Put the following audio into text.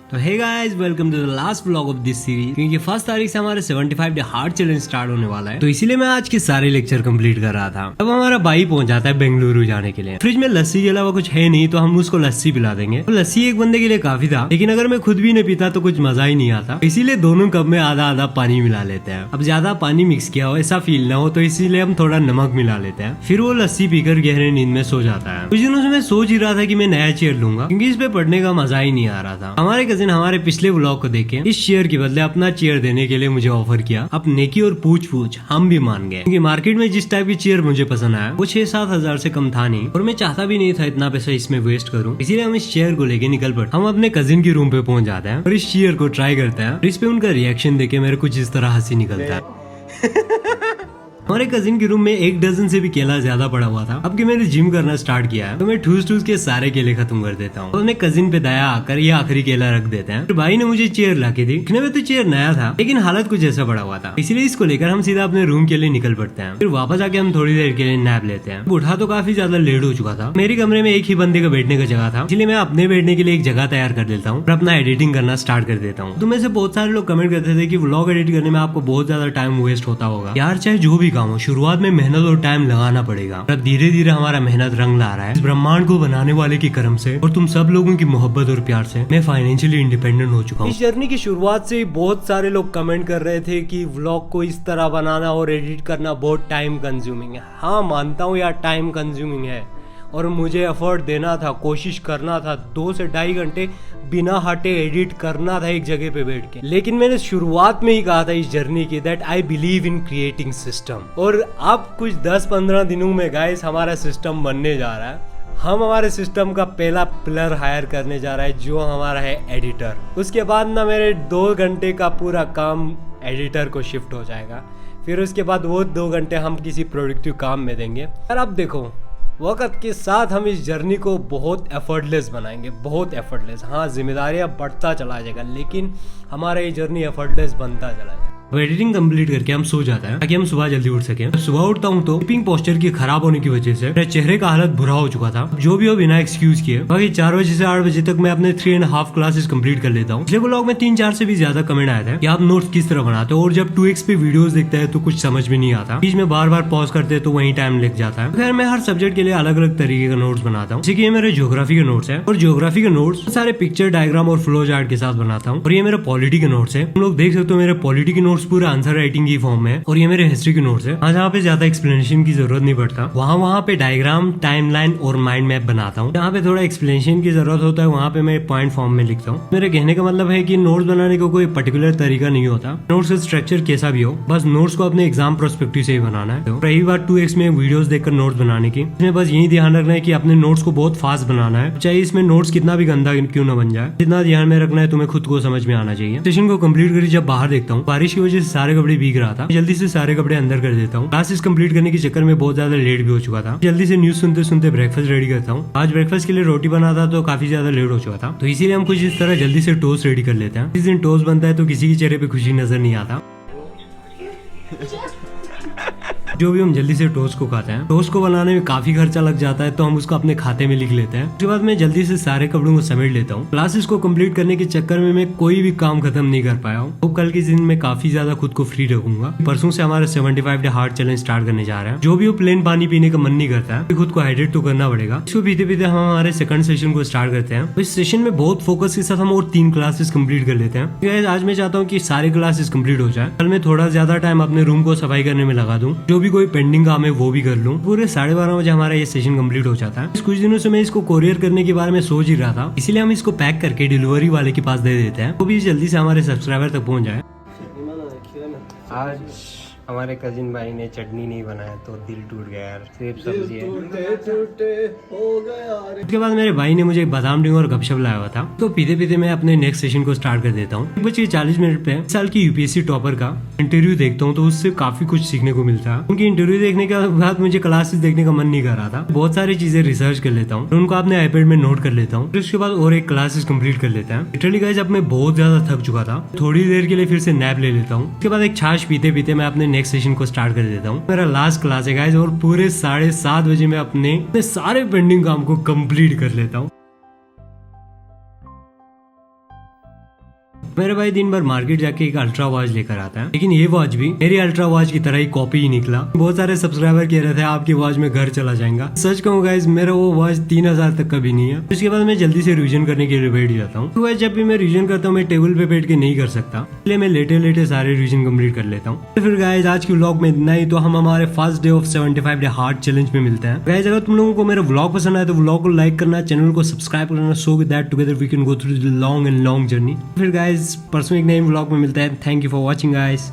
तो hey guys, welcome to the last vlog of this series. क्योंकि 1 तारीख से हमारे 75 डे हार्ड चैलेंज स्टार्ट होने वाला है, तो इसीलिए मैं आज के सारे लेक्चर कंप्लीट कर रहा था। अब हमारा भाई पहुंच जाता है बेंगलुरु जाने के लिए। फ्रिज में लस्सी के अलावा कुछ है नहीं, तो हम उसको लस्सी पिला देंगे। तो लस्सी एक बंदे के लिए काफी था, लेकिन अगर मैं खुद भी नहीं पीता तो कुछ मजा ही नहीं आता। इसीलिए दोनों कप में आधा आधा पानी मिला लेते हैं। अब ज्यादा पानी मिक्स किया हो ऐसा फील ना हो, तो इसीलिए हम थोड़ा नमक मिला लेते हैं। फिर वो लस्सी पीकर गहरे नींद में सो जाता है। कुछ दिनों से मैं सोच ही रहा था कि मैं नया चेयर लूंगा, क्योंकि इस पे पढ़ने का मजा ही नहीं आ रहा था। हमारे कजिन हमारे पिछले व्लॉग को देख के इस चेयर के बदले अपना चेयर देने के लिए मुझे ऑफर किया। अब नेकी और पूछ पूछ हम भी मान गए, क्योंकि मार्केट में जिस टाइप की चेयर मुझे पसंद आया वो 6-7 हजार से कम था नहीं, और मैं चाहता भी नहीं था इतना पैसा इसमें वेस्ट करूं। इसीलिए हम इस चेयर को लेके निकल पड़े। हम अपने कजिन के रूम पे पहुंच जाते हैं और इस चेयर को ट्राई करते हैं। इस पे उनका रिएक्शन देके मेरे कुछ इस तरह हंसी निकलता है। हमारे कजिन के रूम में 1 डजन से भी केला ज्यादा पड़ा हुआ था। अब कि मैंने जिम करना स्टार्ट किया है, तो मैं ठूस ठूस के सारे केले खत्म कर देता हूँ। तो अपने कजिन पे दया आकर ये आखिरी केला रख देते हैं। फिर भाई ने मुझे चेयर लाके दी। दिखने में तो चेयर नया था, लेकिन हालत कुछ ऐसा पड़ा हुआ था। इसलिए इसको लेकर हम सीधा अपने रूम के लिए निकल पड़ते हैं। फिर वापस आके हम थोड़ी देर के लिए नैप लेते हैं। उठा तो काफी ज्यादा लेट हो चुका था। मेरे कमरे में एक ही बंदे का बैठने का जगह था, इसलिए मैं अपने बैठने के लिए एक जगह तैयार कर देता हूँ और अपना एडिटिंग करना स्टार्ट कर देता हूँ। तो में से बहुत सारे लोग कमेंट करते थे कि व्लॉग एडिट करने में आपको बहुत ज्यादा टाइम वेस्ट होता होगा। यार, चाहे जो भी काम हो, शुरुआत में मेहनत और टाइम लगाना पड़ेगा। अब धीरे धीरे हमारा मेहनत रंग ला रहा है। इस ब्रह्मांड को बनाने वाले के कर्म से और तुम सब लोगों की मोहब्बत और प्यार से मैं फाइनेंशियली इंडिपेंडेंट हो चुका हूँ। इस जर्नी की शुरुआत से ही बहुत सारे लोग कमेंट कर रहे थे कि व्लॉग को इस तरह बनाना और एडिट करना बहुत टाइम कंज्यूमिंग है। हाँ, मानता हूँ यार, टाइम कंज्यूमिंग है, और मुझे एफर्ट देना था, कोशिश करना था। 2 से 2.5 घंटे बिना हटे एडिट करना था एक जगह पे बैठ के। लेकिन मैंने शुरुआत में ही कहा था इस जर्नी की that I believe in creating system. और अब कुछ 10-15 दिनों में गाइस हमारा सिस्टम बनने जा रहा है। हम हमारे सिस्टम का पहला पिलर हायर करने जा रहा है, जो हमारा है एडिटर। उसके बाद ना मेरे 2 घंटे का पूरा काम एडिटर को शिफ्ट हो जाएगा। फिर उसके बाद वो 2 घंटे हम किसी प्रोडक्टिव काम में देंगे। और अब देखो, वक्त के साथ हम इस जर्नी को बहुत एफर्टलेस बनाएंगे, बहुत एफर्टलेस। हाँ, जिम्मेदारियां बढ़ता चला जाएगा, लेकिन हमारा ये जर्नी एफर्टलेस बनता चला जाएगा। एडिटिंग कंप्लीट करके हम सो जाते हैं ताकि हम सुबह जल्दी उठ सके। सुबह उठता हूँ तो स्लीपिंग पोस्चर की खराब होने की वजह से मेरे चेहरे का हालत बुरा हो चुका था। जो भी हो, बिना एक्सक्यूज किए बाकी 4 बजे से 8 बजे तक मैं अपने 3.5 क्लासेस कंप्लीट कर लेता हूँ। पिछले व्लॉग में 3-4 से भी ज्यादा कमेंट आए थे कि आप नोट्स किस तरह बनाते हो, और जब 2x पे वीडियोस देखते हैं तो कुछ समझ में नहीं आता। बीच में बार बार पॉज करते हैं तो वही टाइम लग जाता है। खैर, मैं हर सब्जेक्ट के लिए अलग अलग तरीके का नोट्स बनाता हूँ। जैसे कि ये मेरे ज्योग्राफी के नोट्स है, और ज्योग्राफी के नोट्स सारे पिक्चर, डायग्राम और फ्लो चार्ट के साथ बनाता हूँ। और ये मेरा पॉलिटी के नोट्स है। तुम लोग देख सकते हो मेरे पॉलिटी के नोट्स पूरा आंसर राइटिंग की फॉर्म में। और ये मेरे हिस्ट्री के नोट्स है। जहाँ पे ज्यादा एक्सप्लेनेशन की जरूरत नहीं पड़ता, वहाँ पे डायग्राम, टाइमलाइन और माइंड मैप बनाता हूँ। जहाँ पे थोड़ा एक्सप्लेनेशन की जरूरत होता है, वहाँ पे मैं पॉइंट फॉर्म में लिखता हूँ। मेरे कहने का मतलब है कि नोट्स बनाने का कोई पर्टिकुलर तरीका नहीं होता। नोट्स का स्ट्रक्चर कैसा भी हो, बस नोट्स को अपने एग्जाम पर्सपेक्टिव से ही बनाना है। तो रही बात 2x में वीडियोस देखकर नोट्स बनाने की, इसमें बस यही ध्यान रखना है कि अपने नोट्स को बहुत फास्ट बनाना है, चाहे इसमें नोट्स कितना भी गंदा क्यों न बन जाए। जितना ध्यान में रखना है तुम्हें खुद को समझ में आना चाहिए। सेशन को कंप्लीट कर जब बाहर देखता हूँ, बारिश की वजह से सारे कपड़े भीग रहा था। जल्दी से सारे कपड़े अंदर कर देता हूँ। क्लासेस कंप्लीट करने के चक्कर में बहुत ज्यादा लेट भी हो चुका था। जल्दी से न्यूज सुनते सुनते ब्रेकफास्ट रेडी करता हूँ। आज ब्रेकफास्ट के लिए रोटी बना था, तो काफी ज्यादा लेट हो चुका था, तो इसीलिए हम कुछ इस तरह जल्दी से टोस्ट रेडी कर लेते हैं। इस दिन टोस्ट बनता है तो किसी के चेहरे पे खुशी नजर नहीं आता। जो भी हम जल्दी से टोस्ट को खाते हैं। टोस्ट को बनाने में काफी खर्चा लग जाता है, तो हम उसको अपने खाते में लिख लेते हैं। उसके बाद मैं जल्दी से सारे कपड़ों को समेट लेता हूँ। क्लासेस को कंप्लीट करने के चक्कर में मैं कोई भी काम खत्म नहीं कर पाया हूँ। तो कल के दिन में काफी ज्यादा खुद को फ्री रखूंगा। परसों से हमारा 75 डे हार्ड चैलेंज स्टार्ट करने जा रहे हैं। जो भी हो, प्लेन पानी पीने का मन नहीं करता है, खुद को हाइड्रेट तो करना पड़ेगा। इसको पीते पीते हम हमारे सेकंड सेशन को स्टार्ट करते हैं। इस सेशन में बहुत फोकस के साथ हम और 3 क्लासेस कंप्लीट कर लेते हैं। आज मैं चाहता हूँ कि सारे क्लासेस कंप्लीट हो जाए। कल मैं थोड़ा ज्यादा टाइम अपने रूम को सफाई करने में लगा दूं। जो भी कोई पेंडिंग काम है वो भी कर लूं। पूरे 12:30 बजे हमारा ये सेशन कंप्लीट हो जाता है। कुछ दिनों से मैं इसको कोरियर करने के बारे में सोच ही रहा था, इसीलिए हम इसको पैक करके डिलीवरी वाले के पास दे देते हैं, वो भी जल्दी से हमारे सब्सक्राइबर तक पहुंच जाए। आज हमारे कजिन भाई ने चटनी नहीं बनाया तो दिल टूट गया यार। सिर्फ सब्जी है। उसके बाद मेरे भाई ने मुझे बादाम ड्रिंक और गपशप लाया हुआ था, तो पीते पीते मैं अपने नेक्स्ट सेशन को स्टार्ट कर देता हूँ। 1:40 पे इस साल की यूपीएससी टॉपर का इंटरव्यू देखता हूँ, तो उससे काफी कुछ सीखने को मिलता है। उनकी इंटरव्यू देखने के बाद मुझे क्लासेस देखने का मन नहीं कर रहा था। बहुत सारी चीजें रिसर्च कर लेता हूँ, उनको अपने आईपैड में नोट कर लेता हूँ। उसके बाद और एक क्लासेस कंप्लीट कर लेता है। लिटरली गाइस, अब मैं बहुत ज्यादा थक चुका था, थोड़ी देर के लिए फिर से नैप ले लेता हूँ। उसके बाद एक छाछ पीते पीते मैं अपने नेक्स्ट सेशन को स्टार्ट कर देता हूँ। मेरा लास्ट क्लास है गाइस, और पूरे 7:30 बजे मैं अपने सारे पेंडिंग काम को कंप्लीट कर लेता हूँ। मेरा भाई दिन भर मार्केट जाके एक अल्ट्रा वॉच लेकर आता है, लेकिन ये वॉच भी मेरी अल्ट्रा वॉच की तरह ही कॉपी ही निकला। बहुत सारे सब्सक्राइबर कह रहे थे आपकी वॉच में घर चला जाएगा। सच कहूँ गाइस, मेरा वो वॉच 3000 तक का भी नहीं है। उसके बाद मैं जल्दी से रिवीजन करने के लिए बैठ जाता हूँ। तो जब भी मैं रिवीजन करता हूँ मैं टेबल पे बैठ के नहीं कर सकता, इसलिए मैं लेटे लेटे सारे रिवीजन कंप्लीट कर लेता हूँ। तो फिर गाइस आज की व्लॉग में इतना ही। तो हम हमारे first day of 75 day hard challenge में मिलते हैं। गाइस अगर तुम लोगों को मेरा व्लॉग पसंद आए तो व्लॉग को लाइक करना, चैनल को सब्सक्राइब करना, so with that together we can go through the long and long journey. फिर गाइस परसों एक नए व्लॉग में मिलता है। Thank you for watching guys.